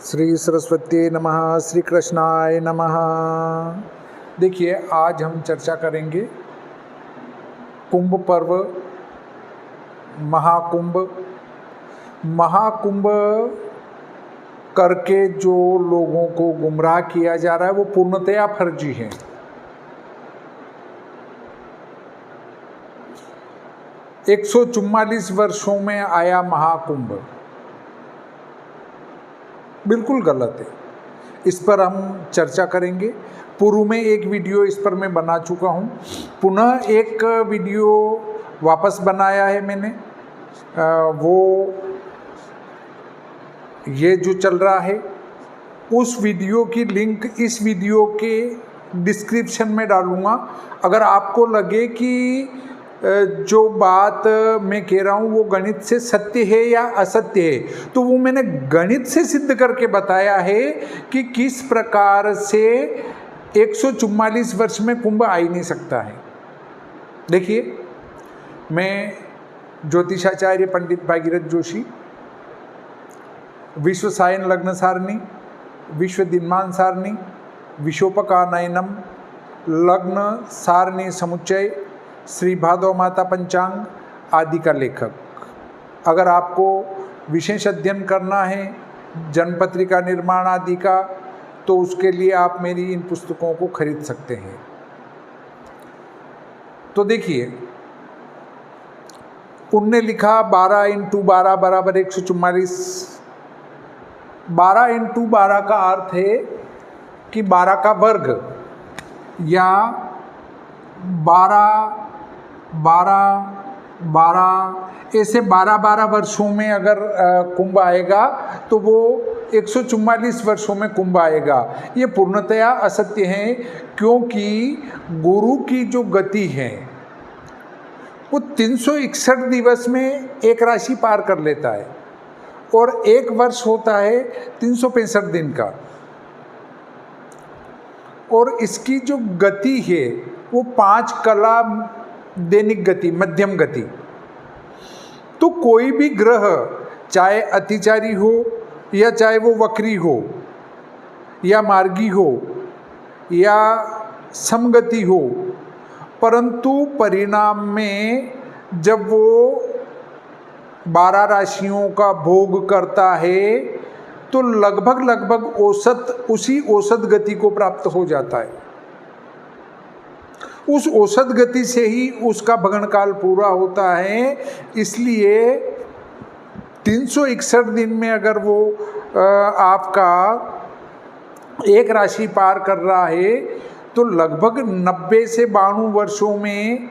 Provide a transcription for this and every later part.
श्री सरस्वती नमः, श्री कृष्णाय नमः। देखिए, आज हम चर्चा करेंगे कुंभ पर्व, महाकुंभ। महाकुंभ करके जो लोगों को गुमराह किया जा रहा है वो पूर्णतया फर्जी है। एक 144 वर्षों में आया महाकुंभ बिल्कुल गलत है। इस पर हम चर्चा करेंगे। पूर्व में एक वीडियो इस पर मैं बना चुका हूँ, पुनः एक वीडियो वापस बनाया है मैंने। वो ये जो चल रहा है उस वीडियो की लिंक इस वीडियो के डिस्क्रिप्शन में डालूँगा। अगर आपको लगे कि जो बात मैं कह रहा हूँ वो गणित से सत्य है या असत्य है, तो वो मैंने गणित से सिद्ध करके बताया है कि किस प्रकार से 144 वर्ष में कुंभ आ ही नहीं सकता है। देखिए, मैं ज्योतिषाचार्य पंडित भागीरथ जोशी, विश्व सायन लग्न सारणी, विश्व दिनमान सारणी, विशोपकानयनम, लग्न सारणी समुच्चय, श्री भादव माता पंचांग आदि का लेखक। अगर आपको विशेष अध्ययन करना है जनपत्रिका निर्माण आदि का, तो उसके लिए आप मेरी इन पुस्तकों को खरीद सकते हैं। तो देखिए, उनने लिखा 12 × 12 बराबर 144। 12 × 12 का अर्थ है कि 12 का वर्ग, या 12 ऐसे 12 वर्षों में अगर कुंभ आएगा तो वो 144 वर्षों में कुंभ आएगा। ये पूर्णतया असत्य है, क्योंकि गुरु की जो गति है वो 361 दिवस में एक राशि पार कर लेता है, और एक वर्ष होता है 365 दिन का। और इसकी जो गति है वो 5 कला दैनिक गति, मध्यम गति। तो कोई भी ग्रह, चाहे अतिचारी हो या चाहे वो वक्री हो या मार्गी हो या समगति हो, परंतु परिणाम में जब वो 12 राशियों का भोग करता है तो लगभग उसी औसत गति को प्राप्त हो जाता है। उस औसत गति से ही उसका भग्न काल पूरा होता है। इसलिए 361 दिन में अगर वो आपका एक राशि पार कर रहा है तो लगभग 90 से 92 वर्षों में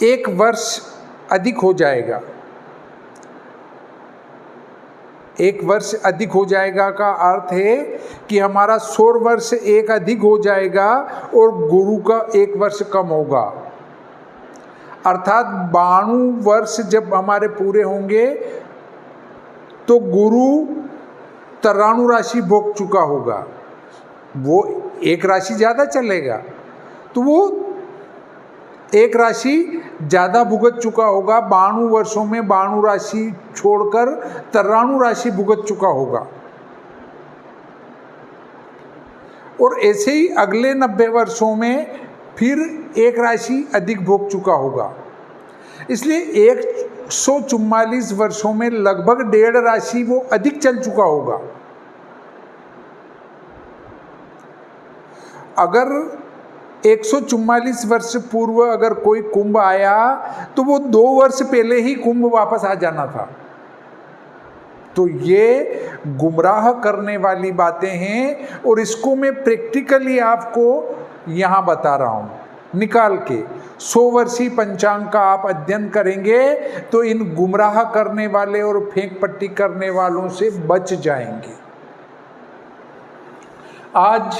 एक वर्ष अधिक हो जाएगा। एक वर्ष अधिक हो जाएगा का अर्थ है कि हमारा 100 वर्ष एक अधिक हो जाएगा और गुरु का एक वर्ष कम होगा। अर्थात 92 वर्ष जब हमारे पूरे होंगे तो गुरु 93 राशि भोग चुका होगा। वो एक राशि ज़्यादा चलेगा तो वो एक राशि ज़्यादा भुगत चुका होगा। 92 वर्षों में 92 राशि छोड़कर 93 राशि भुगत चुका होगा, और ऐसे ही अगले 90 वर्षों में फिर एक राशि अधिक भोग चुका होगा। इसलिए 144 वर्षों में लगभग 1.5 राशि वो अधिक चल चुका होगा। अगर 144 वर्ष पूर्व अगर कोई कुंभ आया तो वो 2 वर्ष पहले ही कुंभ वापस आ जाना था। तो ये गुमराह करने वाली बातें हैं, और इसको मैं प्रैक्टिकली आपको यहाँ बता रहा हूँ निकाल के। 100 वर्षीय पंचांग का आप अध्ययन करेंगे तो इन गुमराह करने वाले और फेंक पट्टी करने वालों से बच जाएंगे। आज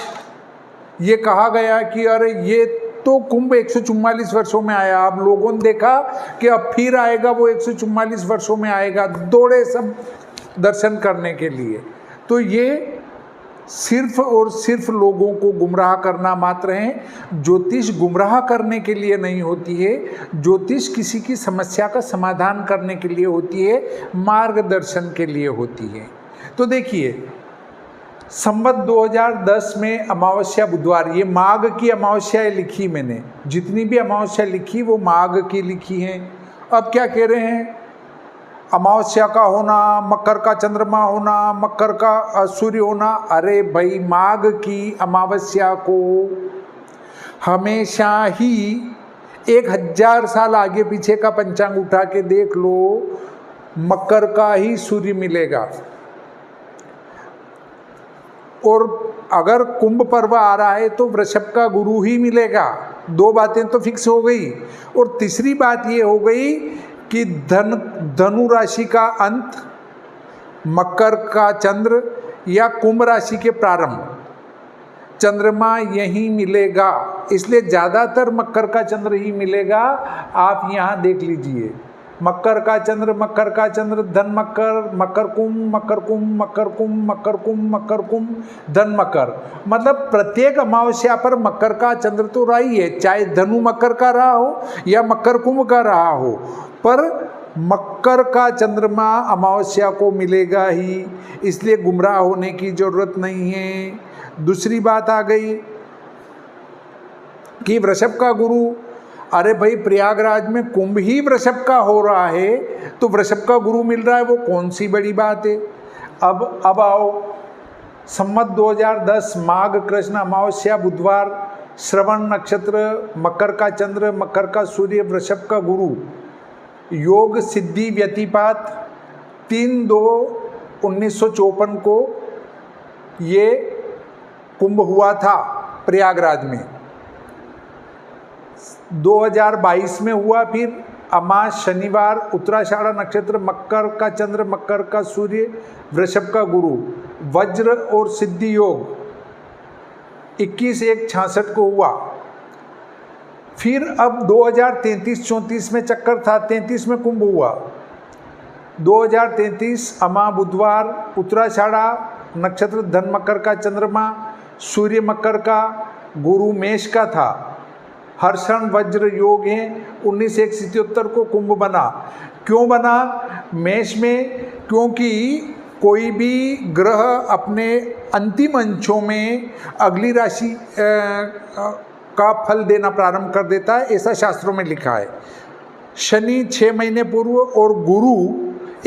ये कहा गया कि अरे ये तो कुंभ 144 वर्षों में आया, अब लोगों ने देखा कि अब फिर आएगा, वो 144 वर्षों में आएगा, दौड़े सब दर्शन करने के लिए। तो ये सिर्फ और सिर्फ लोगों को गुमराह करना मात्र है। ज्योतिष गुमराह करने के लिए नहीं होती है, ज्योतिष किसी की समस्या का समाधान करने के लिए होती है, मार्गदर्शन के लिए होती है। तो देखिए संवत 2010 में अमावस्या बुधवार, ये माघ की अमावस्याएं लिखी मैंने, जितनी भी अमावस्या लिखी वो माघ की लिखी हैं। अब क्या कह रहे हैं, अमावस्या का होना, मकर का चंद्रमा होना, मकर का सूर्य होना। अरे भाई माघ की अमावस्या को हमेशा ही 1000 साल आगे पीछे का पंचांग उठा के देख लो, मकर का ही सूर्य मिलेगा। और अगर कुंभ पर्व आ रहा है तो वृषभ का गुरु ही मिलेगा। 2 बातें तो फिक्स हो गई। और तीसरी बात ये हो गई कि धनु राशि का अंत, मकर का चंद्र या कुंभ राशि के प्रारंभ, चंद्रमा यही मिलेगा। इसलिए ज़्यादातर मकर का चंद्र ही मिलेगा। आप यहाँ देख लीजिए, मकर का चंद्र, मकर का चंद्र, धन मकर, मकर कुंभ, मकर कुंभ, मकर कुंभ, मकर कुंभ, मकर कुंभ, धन मकर। मतलब प्रत्येक अमावस्या पर मकर का चंद्र तो रहा ही है, चाहे धनु मकर का रहा हो या मकर कुंभ का रहा हो, पर मकर का चंद्रमा अमावस्या को मिलेगा ही। इसलिए गुमराह होने की जरूरत नहीं है। दूसरी बात आ गई कि वृषभ का गुरु, अरे भाई प्रयागराज में कुंभ ही वृषभ का हो रहा है, तो वृषभ का गुरु मिल रहा है, वो कौन सी बड़ी बात है। अब आओ, संवत 2010 माघ कृष्ण अमावस्या बुधवार, श्रवण नक्षत्र, मकर का चंद्र, मकर का सूर्य, वृषभ का गुरु, योग सिद्धि व्यतिपात 3/2/1954 को ये कुंभ हुआ था प्रयागराज में। 2022 में हुआ फिर अमास शनिवार, उत्तराषाढ़ नक्षत्र, मकर का चंद्र, मकर का सूर्य, वृषभ का गुरु, वज्र और सिद्धि योग 21/1/66 को हुआ। फिर अब 2033-34 में चक्कर था, 33 में कुंभ हुआ। 2033 अमा बुधवार, उत्तराषाढ़ा नक्षत्र, धन मकर का चंद्रमा, सूर्य मकर का, गुरु मेष का था, हर्षण वज्र योग है। 19/1/77 को कुंभ बना। क्यों बना मेष में? क्योंकि कोई भी ग्रह अपने अंतिम अंशों में अगली राशि का फल देना प्रारंभ कर देता है, ऐसा शास्त्रों में लिखा है। शनि 6 महीने पूर्व और गुरु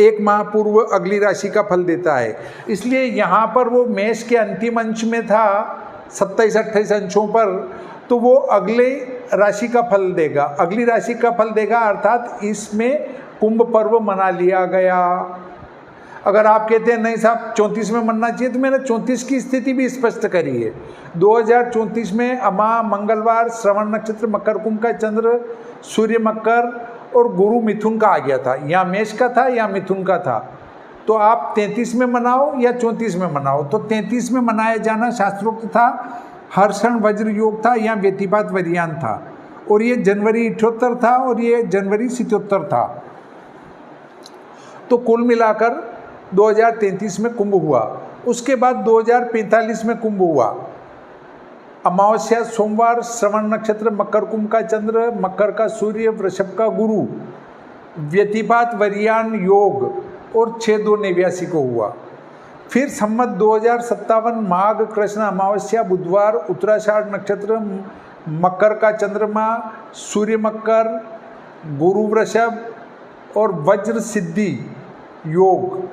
1 माह पूर्व अगली राशि का फल देता है। इसलिए यहाँ पर वो मेष के अंतिम अंश में था, 27-28 अंशों पर, तो वो अगले राशि का फल देगा, अगली राशि का फल देगा, अर्थात इसमें कुंभ पर्व मना लिया गया। अगर आप कहते हैं नहीं साहब 34 में मनना चाहिए, तो मैंने 34 की स्थिति भी स्पष्ट करी है। 2034 में अमा मंगलवार, श्रवण नक्षत्र, मकर कुंभ का चंद्र, सूर्य मकर और गुरु मिथुन का आ गया था। यहाँ मेष का था, यहाँ मिथुन का था। तो आप 33 में मनाओ या 34 में मनाओ, तो 33 में मनाया जाना शास्त्रोक्त था। हर्षण वज्र योग था, यहाँ व्यतिपात वरियान था, और ये जनवरी 78 था और ये जनवरी 77 था। तो कुल मिलाकर 2033 में कुंभ हुआ। उसके बाद 2045 में कुंभ हुआ। अमावस्या सोमवार, श्रवण नक्षत्र, मकर कुंभ का चंद्र, मकर का सूर्य, वृषभ का गुरु, व्यतिपात वरियान योग और 6/2/89 को हुआ। फिर संवत 2057 माघ कृष्ण अमावस्या बुधवार, उत्तराषाढ़ नक्षत्र, मकर का चंद्रमा, सूर्य मकर, गुरु वृषभ और वज्र सिद्धि योग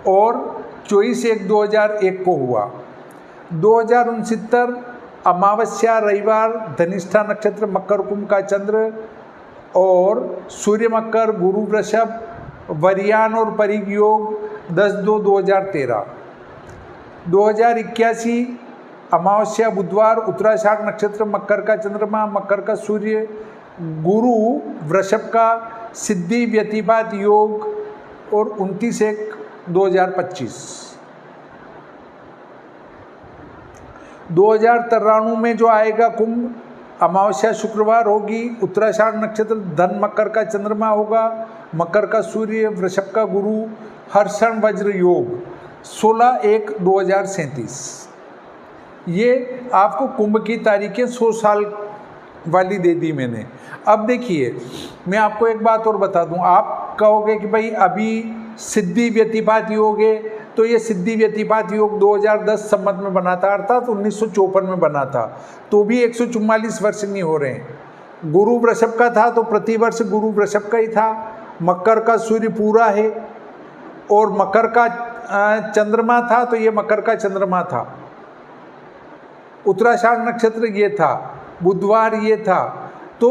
और 24/1/2001 को हुआ। 2069 अमावस्या रविवार, धनिष्ठा नक्षत्र, मकर कुंभ का चंद्र और सूर्य मकर, गुरु वृषभ, वरियान और परिग योग 10/2/2013। 2081 अमावस्या बुधवार, उत्तराषाढ़ नक्षत्र, मकर का चंद्रमा, मकर का सूर्य, गुरु वृषभ का सिद्धि व्यतिपात योग और 29/1/2025। 2093 में जो आएगा कुंभ, अमावस्या शुक्रवार होगी, उत्तराषाढ़ नक्षत्र, धन मकर का चंद्रमा होगा, मकर का सूर्य, वृषभ का गुरु, हर्षण वज्र योग 16/1/2037। ये आपको कुंभ की तारीखें 100 साल वाली दे दी मैंने। अब देखिए, मैं आपको एक बात और बता दूं। आप कहोगे कि भाई अभी सिद्धि व्यतिपात योग है, तो ये सिद्धि व्यतिपात योग 2010 संवत में बना था, अर्थात 1954 में बना था, तो भी 144 वर्ष नहीं हो रहे हैं। गुरु वृषभ का था तो प्रतिवर्ष गुरु वृषभ का ही था। मकर का सूर्य पूरा है और मकर का चंद्रमा था, तो ये मकर का चंद्रमा था। उत्तराषाढ़ नक्षत्र ये था, बुधवार ये था। तो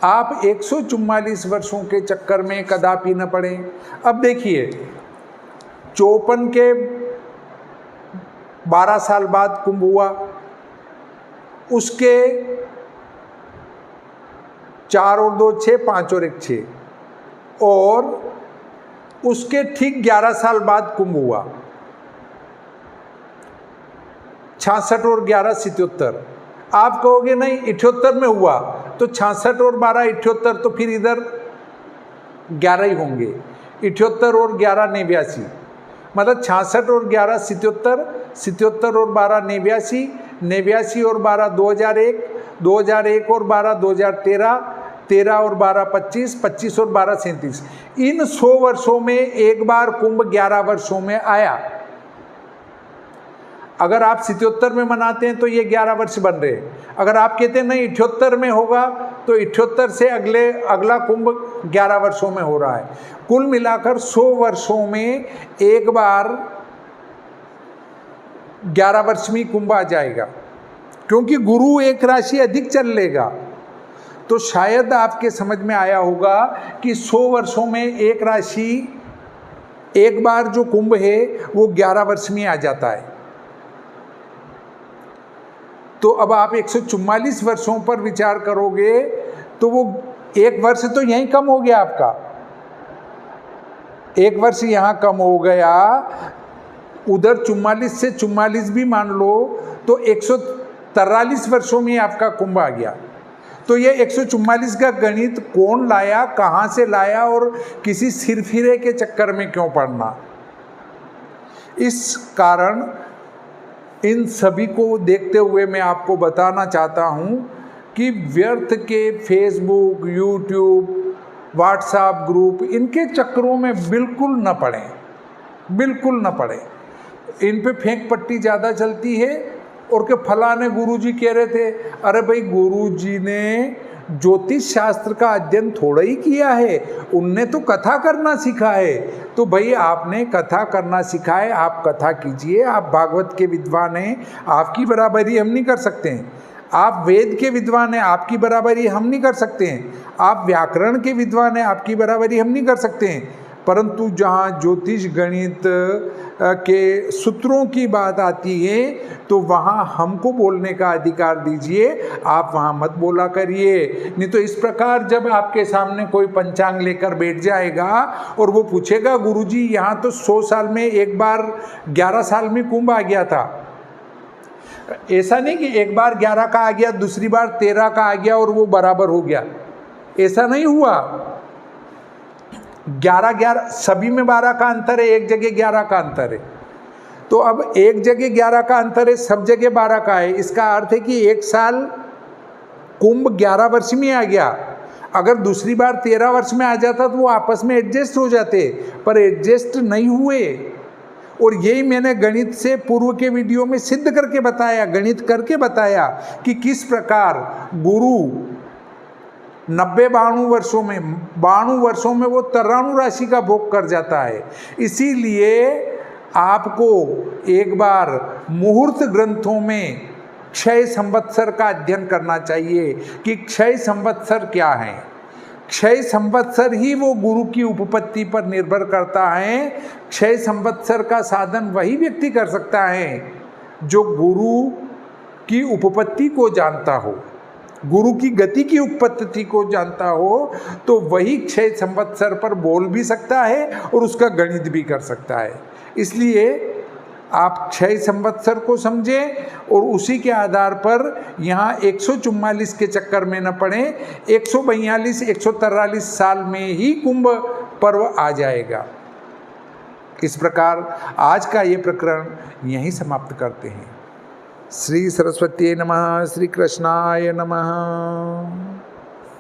आप 144 वर्षों के चक्कर में कदापि न पड़े। अब देखिए 54 के 12 साल बाद कुंभ हुआ, उसके 4 और 2 6, 5 और 1 6, और उसके ठीक 11 साल बाद कुंभ हुआ। 66 और 11 77। आप कहोगे नहीं 78 में हुआ, तो 66 और 12 78, तो फिर इधर 11 ही होंगे। 78 और 11 89, मतलब 66 और 11 77, 77 और 12 89, 89 और 12 2001, 2001 और 12 2013, 13 और 12 25, 25 और 12 37। इन 100 वर्षों में एक बार कुंभ 11 वर्षों में आया। अगर आप 77 में मनाते हैं तो ये 11 वर्ष बन रहे हैं। अगर आप कहते हैं नहीं 78 में होगा, तो 78 से अगला कुंभ 11 वर्षों में हो रहा है। कुल मिलाकर 100 वर्षों में एक बार 11 वर्ष में कुंभ आ जाएगा, क्योंकि गुरु एक राशि अधिक चल लेगा। तो शायद आपके समझ में आया होगा कि 100 वर्षों में एक राशि एक बार जो कुंभ है वो 11 वर्ष में आ जाता है। तो अब आप 144 वर्षों पर विचार करोगे तो वो एक वर्ष तो यहीं कम हो गया आपका, एक वर्ष यहाँ कम हो गया। उधर 44 से 44 भी मान लो तो 143 वर्षों में आपका कुंभ आ गया। तो ये 144 का गणित कौन लाया, कहाँ से लाया, और किसी सिरफिरे के चक्कर में क्यों पड़ना। इस कारण इन सभी को देखते हुए मैं आपको बताना चाहता हूँ कि व्यर्थ के फेसबुक, यूट्यूब, व्हाट्सएप ग्रुप, इनके चक्करों में बिल्कुल न पड़ें, बिल्कुल न पड़ें। इन पे फेंक पट्टी ज़्यादा चलती है। और के फलाने गुरुजी कह रहे थे, अरे भाई गुरुजी ने ज्योतिष शास्त्र का अध्ययन थोड़ा ही किया है, उनने तो कथा करना सीखा है। तो भाई आपने कथा करना सीखा है, आप कथा कीजिए, आप भागवत के विद्वान हैं, आपकी बराबरी हम नहीं कर सकते हैं। आप वेद के विद्वान हैं, आपकी बराबरी हम नहीं कर सकते हैं। आप व्याकरण के विद्वान हैं, आपकी बराबरी हम नहीं कर सकते हैं। परंतु जहाँ ज्योतिष गणित के सूत्रों की बात आती है तो वहाँ हमको बोलने का अधिकार दीजिए, आप वहाँ मत बोला करिए। नहीं तो इस प्रकार जब आपके सामने कोई पंचांग लेकर बैठ जाएगा और वो पूछेगा गुरुजी यहाँ तो 100 साल में एक बार 11 साल में कुंभ आ गया था, ऐसा नहीं कि एक बार 11 का आ गया, दूसरी बार 13 का आ गया और वो बराबर हो गया, ऐसा नहीं हुआ। 11 सभी में 12 का अंतर है, एक जगह 11 का अंतर है। तो अब एक जगह 11 का अंतर है, सब जगह 12 का है। इसका अर्थ है कि एक साल कुंभ 11 वर्ष में आ गया। अगर दूसरी बार 13 वर्ष में आ जाता तो वो आपस में एडजस्ट हो जाते, पर एडजस्ट नहीं हुए। और यही मैंने गणित से पूर्व के वीडियो में सिद्ध करके बताया, गणित करके बताया कि किस प्रकार गुरु 92 वर्षों में 92 वर्षों में वो 93 राशि का भोग कर जाता है। इसीलिए आपको एक बार मुहूर्त ग्रंथों में क्षय संवत्सर का अध्ययन करना चाहिए कि क्षय संवत्सर क्या है। क्षय संवत्सर ही वो गुरु की उपपत्ति पर निर्भर करता है। क्षय संवत्सर का साधन वही व्यक्ति कर सकता है जो गुरु की उपपत्ति को जानता हो, गुरु की गति की उपपत्ति को जानता हो, तो वही क्षय संवत्सर पर बोल भी सकता है और उसका गणित भी कर सकता है। इसलिए आप क्षय संवत्सर को समझें और उसी के आधार पर यहाँ 144 के चक्कर में न पड़े। 142 143 साल में ही कुंभ पर्व आ जाएगा। इस प्रकार आज का ये प्रकरण यहीं समाप्त करते हैं। श्री सरस्वती नमः। श्री कृष्णाय नमः।